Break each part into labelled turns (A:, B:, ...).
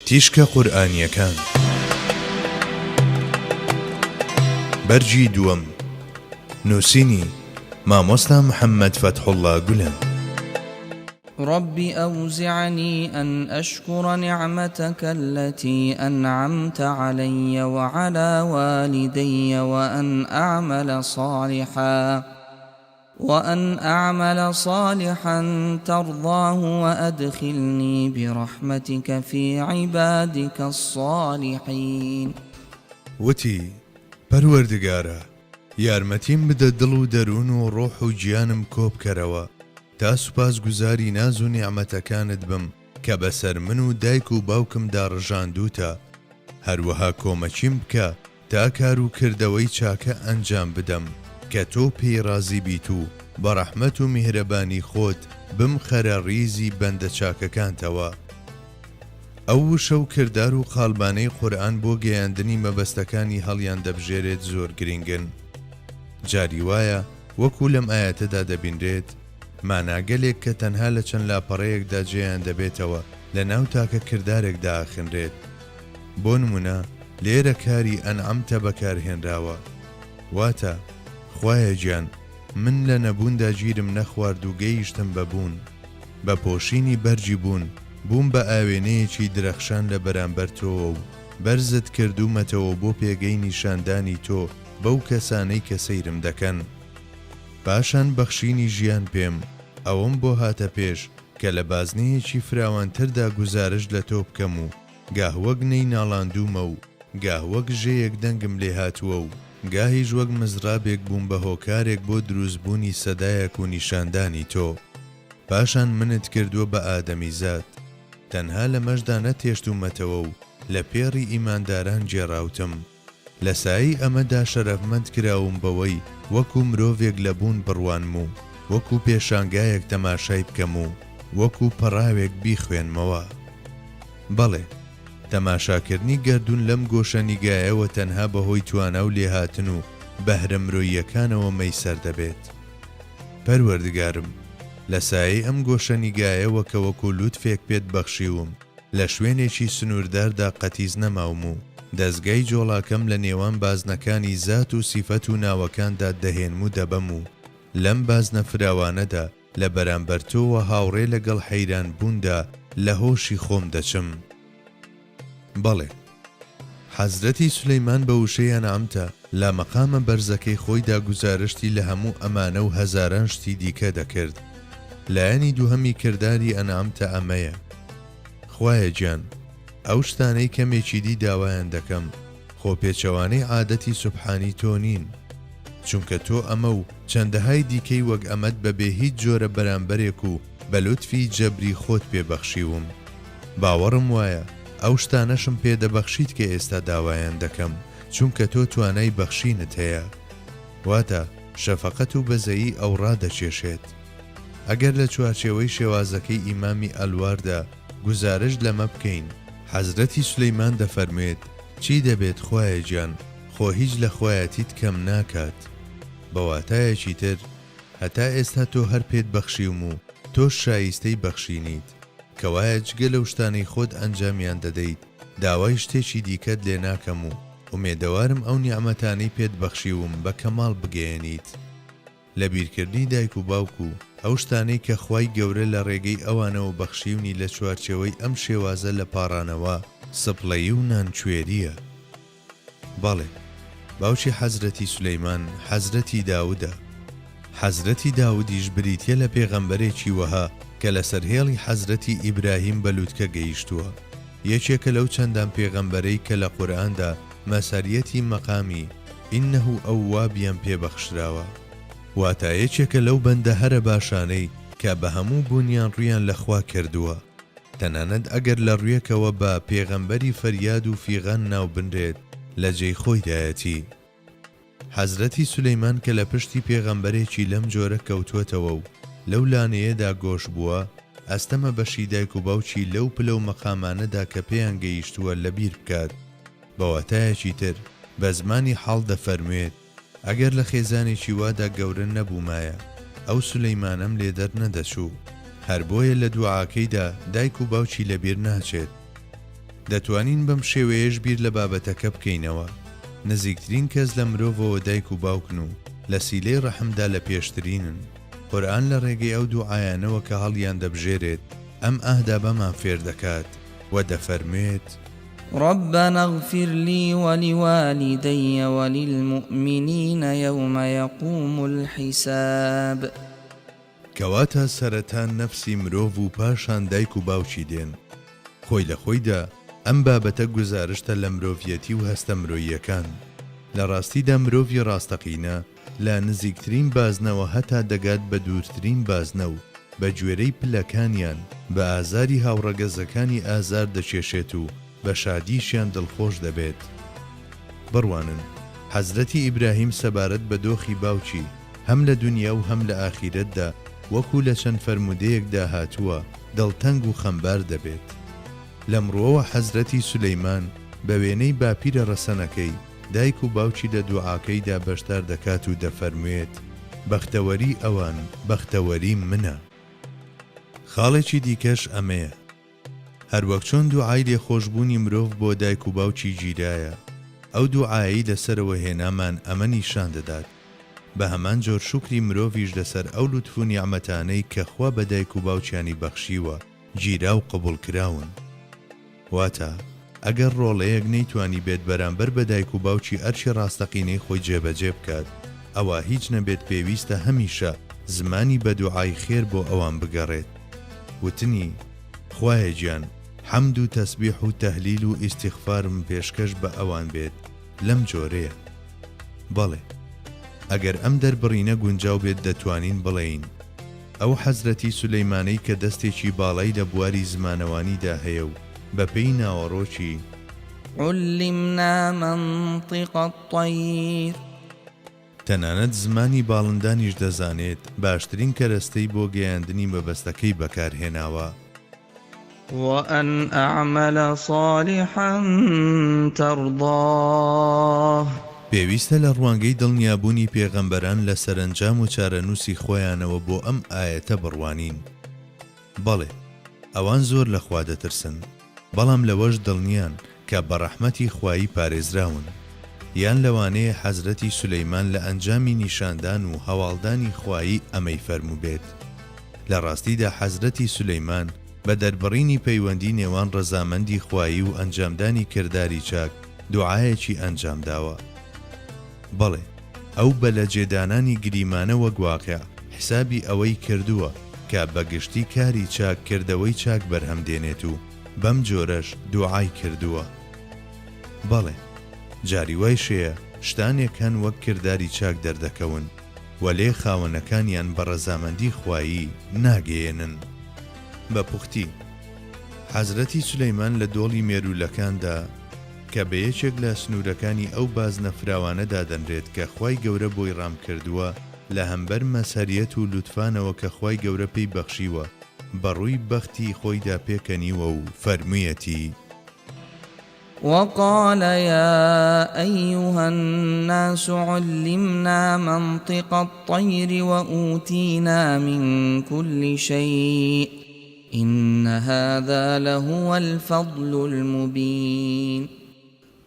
A: تیشکە قورئانیەکان بەرجی دووەم نووسینی مامۆستا محەممەد فەتحوڵڵا گولان.
B: رب أوزعني أن أشكر نعمتك التي أنعمت علي وعلى والدي وأن أعمل صالحا ترضاه وأدخلني برحمتك في عبادك الصالحين.
A: وتی پەروەردگارە یارمەتیم بدە دڵ و دەروون و ڕۆح و گیانم کۆبکەرەوە تا سوپاس گوزاری ناز و نیعمەتەکانت بم کە بەسەر من و دایک و باوکم داڕژاندووتە، هەروەها کۆمەچیم بکە تا کار و کردەوەی چاکە ئەنجام بدەم کە تۆ پێی رازی بیت و بە ڕەحمەت و میهرەبانی خۆت بم خەرە ڕیزی بەندە چاکەکانتەوە. ئەو وشە و کردار و قاڵبانەی قورئان بۆ گەیاندنی مەبەستەکانی هەڵیان دەبژێرێت زۆر گرنگن. جاری وایە وەکو لەم ئاەتەدا دەبینرێت ماناگەلێک کە تەنها لە چەند لاپەڕەیەکدا جێیان دەبێتەوە لە ناو تاکە کردارێکدا ئاخنرێت. بۆ نمونە لێرە کاری ئەنعەمتە بەکارهێنراوە، واتە خوایە گیان من لە نەبووندا گیرم نەخوارد و گەیشتم بەبوون، بە پۆشینی بەرجی بوون بە ئاوێنەیەکی درەخشان لە بەرامبەر تۆوە و بەرزت کردومەتەوە بۆ پێگەی نیشاندانی تۆ بەو کەسانەی کە سەیرم دەکەن. پاشان بەخشینی ژیان پێم ئەوەم بۆ هاتە پێش کە لە بازنەیەکی فراوانتردا گوزارش لە تۆ بکەم و گاهوەک نەی ناڵاندوومە و گاهوەک ژەیەک دەنگم لێ هاتووە و گاهیش وەک مزرابێک بووم بە هۆکارێک بۆ دروستبوونی سەدایەک و نیشاندانی تۆ. پاشان منت کردووە بە ئادەمیزاد، تەنها لە مەشدا نەتێشتومەتەوە و لە پێڕی ئیمانداران جێڕاوتم. لە سایی ئەمەدا شەرەفمەند کراوم بەوەی وەکو مرۆڤێک لەبوون بڕوانم و وەکو پێشانگایەک تەماشای بکەم و وەکو پەڕاوێک بیخوێنمەوە. بەڵێ تەماشاکردنی گەردون لەم گۆشە نیگایەوە تەنها بەهۆی توانە و لێهاتن و بەهرە مرۆییەکانەوە مەیسەر دەبێت. پەروەردگارم لە سایەی ئەم گۆشە نیگایەوە کە وەکو لوتفێک پێت بەخشیوم لە شوێنێکی سنوورداردا قەتیز نەماوم و دەستگای جۆڵاکەم لە نێوان بازنەکانی زات و سیفەت و ناوەکاندا دەهێنم و دەبەم و لەم بازنە فراوانەدا لە بەرامبەر تۆوە هاوڕێ لەگەڵ حەیران بووندا لە هۆشی خۆم دەچم. بەڵێ حەزرەتی سولەیمان بە وشەی ئەنعەمتە لە مەقامە بەرزەکەی خۆیدا گوزارشتی لە هەموو ئەمانە و هەزاران شتی دیکە دەکرد. لایەنی دووهەمی کردداری ئەنعەمتە ئەمەیە: خوایە گیان ئەو شتانەی کەمێکی دی داوایان دەکەم خۆ پێچەوانەی عادەتی سوبحانی تۆ نین، چونکە تۆ ئەمە و چەندەهای دیکەی وەک ئەمەد بەبێ هیچ جۆرە بەرامبەرێک و بە لوتفی جەبری خۆت پێبەخشیوم. باوەڕم وایە ئەو شتانەشم پێدەبەخشیت کە ئێستا داوایان دەکەم، چونکە تۆ توانای بەخشینت هەیە، واتە شەفەقەت و بەزەیی ئەو ڕادەچێشێت. ئەگەر لە چوارچێوەی شێوازەکەی ئیمامی ئەلواردا گوزارش لەمە بکەین، حەزرەتی سولەیمان دەفەرمێت چی دەبێت خوایە گیان خۆ هیچ لە خوایەتیت کەم ناکات. بەواتایەکی تر هەتا ئێستا تۆ هەر پێت بەخشیوم و تۆ شایستەی بەخشینیت، کەوایە جگە لەو شتانەی خۆت ئەنجامیان دەدەیت داوای شتێکی دیکەت لێ ناکەم و ئومێدەوارم ئەو نیعمەتانەی پێت بەخشیوم بە کەماڵ بگەیەنیت. لە بیرکردنی دایک و باوک و ئەو شتانەی کە خوای گەورە لە ڕێگەی ئەوانەوە بەخشیونی لە چوارچێوەی ئەم شێوازە لە پاڕانەوە سپڵەیی و نانچوێریە. بەڵێ باوکی حەزرەتی سولەیمان حەزرەتی داودە. حەزرەتی داودیش بریتیە لە پێغەمبەرێکی وەها کە لە سەرهێڵی حەزرەتی ئیبراهیم بە لووتکە گەیشتووە، یەکێکە لەو چەندان پێغەمبەرەی کە لە قورئاندا مەسەریەتی مەقامی ئینەهو ئەووابیان پێبەخشراوە، واتە یەکێکە لەو بەندە هەرە باشانەی کە بە هەموو بوونیان ڕویان لەخوا کردووە، تەنانەت ئەگەر لە ڕویەکەوە بە پێغەمبەری فەریاد و فیغان ناو بنرێت لە جێی خۆی دایەتی. حەزرەتی سولەیمان کە لە پشتی پێغەمبەرێکی لەم جۆرە کەوتووەتەوە و لەو لانەیەدا گۆش بووە، ئەستەمە بەشی دایک و باوکی لەو پلە و مەقامانەدا کە پێیان گەیشتووە لەبیر بکات. بەواتایەکی تر بە زمانی حاڵ دەفەرموێت ئەگەر لە خێزانێکی وادا گەورە نەبوومایە ئەو سولەیمانەم لێدەر نەدەچوو، هەر بۆیە لە دوعاکەیدا دایک و باوکی لەبیر ناچێت. دەتوانین بەم شێوەیەش بیر لە بابەتەکە بکەینەوە. نزیکترین کەس لە مرۆڤەوە دایک و باوکن و لە سیلەی ڕەحمدا لە پێشترینن. قورئان لە ڕێگەی ئەو دوعایانەوە کە هەڵیان دەبژێرێت ئەم ئاهدا بەمان فێر دەکات و دەفەرمێت:
B: ربنا اغفر لي ولوالدي وللمؤمنين يوم يقوم الحساب.
A: کەواتە سەرەتا نەفسی مرۆڤ و پاشان دایک و باوکی دێن. خۆی لە خۆیدا ئەم بابەتە گوزارشتە لە مرۆڤیەتی و هەستە مرۆییەکان. لە ڕاستیدا مرۆڤی ڕاستەقینە لە نزیکترین بازنەوە هەتا دەگات بە دوورترین بازنە و بە گوێرەی پلەکانیان بە ئازاری هاوڕەگەزەکانی ئازار دەچێشێت و بە شادیشیان دڵخۆش دەبێت. بڕوانن حەزرەتی ئیبراهیم سەبارەت بە دۆخی باوکی هەم لە دنیا و هەم لە ئاخیرەتدا وەکو لە چەند فەرمودەیەکدا هاتووە دڵتەنگ و خەمبار دەبێت. لەمڕۆوە حەزرەتی سولەیمان بە وێنەی باپیرە ڕەسەنەکەی دایک و باوکی لە دوعاکەیدا بەشدار دەکات و دەفەرموێت: بەختەوەری ئەوان بەختەوەری منە. خاڵێکی دیکەش ئەمەیە: هەروەک چۆن دوعای لێخۆشبوونی مرۆڤ بۆ دایک و باوکی گیرایە، ئەو دوعایی لەسەرەوە هێنامان ئەمە نیشان دەدات بە هەمان جۆر شوکری مرۆڤیش لەسەر ئەو لوتف و نیعمەتانەی کە خوا بە دایک و باوکیانی بەخشیوە گیرا و قبوڵ کراون. واتە ئەگەر ڕۆڵەیەک نەیتوانی بێت بەرامبەر بە دایک و باوکی ئەرچی ڕاستەقینەی خۆی جێبەجێ بکات، ئەوە هیچ نەبێت پێویستە هەمیشە زمانی بە دوعای خێر بۆ ئەوان بگەڕێت. وتنی: خوایە گیان، حەمد و تەسبیح و تەهلیل و ئیستیغفارم پێشکەش بە ئەوان بێت لەم جۆرەیە. بەڵێ ئەگەر ئەم دەربڕینە گونجاو بێت دەتوانین بڵێین ئەو حەزرەتی سولەیمانەی کە دەستێکی باڵای لە بواری زمانەوانیدا هەیە و بەپێی ناوەڕۆکی
B: علمنا منطق الطير،
A: تەنانەت زمانی باڵندانیش دەزانێت، باشترین کەرەستەی بۆ گەیاندنی مەبەستەکەی بەکارهێناوە.
B: وأن أعمل صالحا ترضاه،
A: پێویستە لە ڕوانگەی دڵنیابوونی پێغەمبەران لە سەرنجام و چارەنووسی خۆیانەوە بۆ ئەم ئاەتە بڕوانین. بەڵێ ئەوان زۆر لە خوا دەترسن، بەڵام لەوەش دڵنیان کە بە ڕەحمەتی خوایی پارێزراون. یان لەوانەیە حەزرەتی سولەیمان لە ئەنجامی نیشاندان و هەواڵدانی خوایی ئەمەی فەرموو بێت. لە ڕاستیدا حەزرەتی سولەیمان بە دەربڕینی پەیوەندی نێوان ڕەزامەندی خوایی و ئەنجامدانی کردداری چاک دوعایەکی ئەنجام داوە. بەڵێ ئەو بە لە جێدانانی گریمانە وەک واقع حسابی ئەوەی کردووە کە بەگشتی کاری چاک کردەوەی چاک بەرهەم دێنێت و بەم جۆرەش دوعای کردووە. بەڵێ جاری وای شەیە شتانێک هەن وەک کردداری چاک دەردەکەون و لێ خاوەنەکانیان بە ڕەزامەندی خوایی ناگەیەنن. بە پوختی حەزرەتی سولەیمان لە دۆڵی مێرولەکاندا کە بە یەکێک لە سنوورەکانی ئەو بازنە فراوانەدا دەنرێت کە خوای گەورە بۆی ڕام کردووە لە هەمبەر مەسەریەت و لوتفانەوە کە خوای گەورە پێی بەخشیوە بەڕووی بەختی خۆیدا پێکەنیوە و فەرموویەتی:
B: وقال يا أيها الناس علمنا منطق الطير وأوتينا من كل شيء إن هذا لهو الفضل المبين.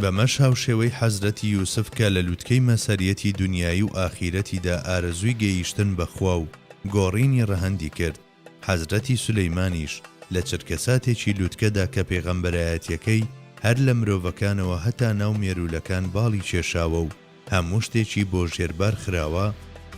A: بەمەش هاوشێوەی حەزرەتی یوسف کە لە لووتکەی مەسەریەتی دنیایی و ئاخیرەتیدا ئارەزووی گەیشتن بەخوا و گۆڕینی ڕەهەندی کرد، حەزرەتی سولەیمانیش لە چرکەساتێکی لووتکەدا کە پێغەمبەرایەتیەکەی هەر لە مرۆڤەکانەوە هەتا ناو مێرولەکان باڵی کێشاوە و هەموو شتێکی بۆ ژێربار خراوە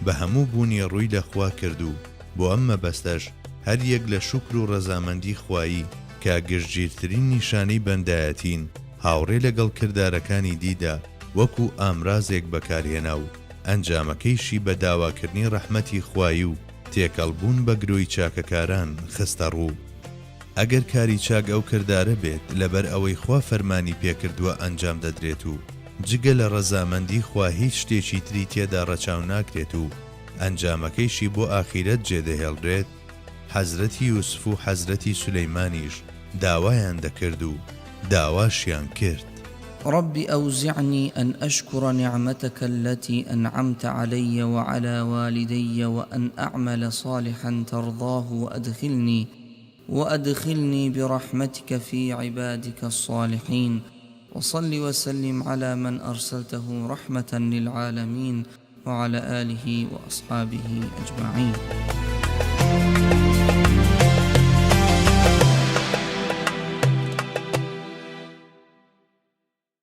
A: بە هەموو بوونی ڕووی لەخوا کردو. بۆ ئەم مەبەستەش هەر یەک لە شوکر و ڕەزامەندی خوایی کە گشتگیرترین نیشانەی بەندایەتین هاوڕێ لەگەڵ کردارەکانی دیدا وەکو ئامرازێک بەکارهێنا و ئەنجامەکەیشی بە داواکردنی ڕەحمەتی خوایی و تێکەڵبوون بە گرۆی چاکەکاران خستە ڕوو. ئەگەر کاری چاک ئەو کردارە بێت لەبەر ئەوەی خوا فەرمانی پێکردووە ئەنجام دەدرێت و جگە لە ڕەزامەندی خوا هیچ شتێکی تری تێدا ڕەچاو ناکرێت و ئەنجامەکەیشی بۆ ئاخیرەت جێدەهێڵدرێت، حەزرەتی یوسف و حەزرەتی سولەیمانیش داوایان دەکرد و داواشیان کرد:
B: رب أوزعني أن أشكر نعمتك التي أنعمت علي وعلى والدي وأن أعمل صالحا ترضاه وأدخلني برحمتك في عبادك الصالحين. وصل وسلم على من أرسلته رحمة للعالمين وعلى آله وأصحابه أجمعين.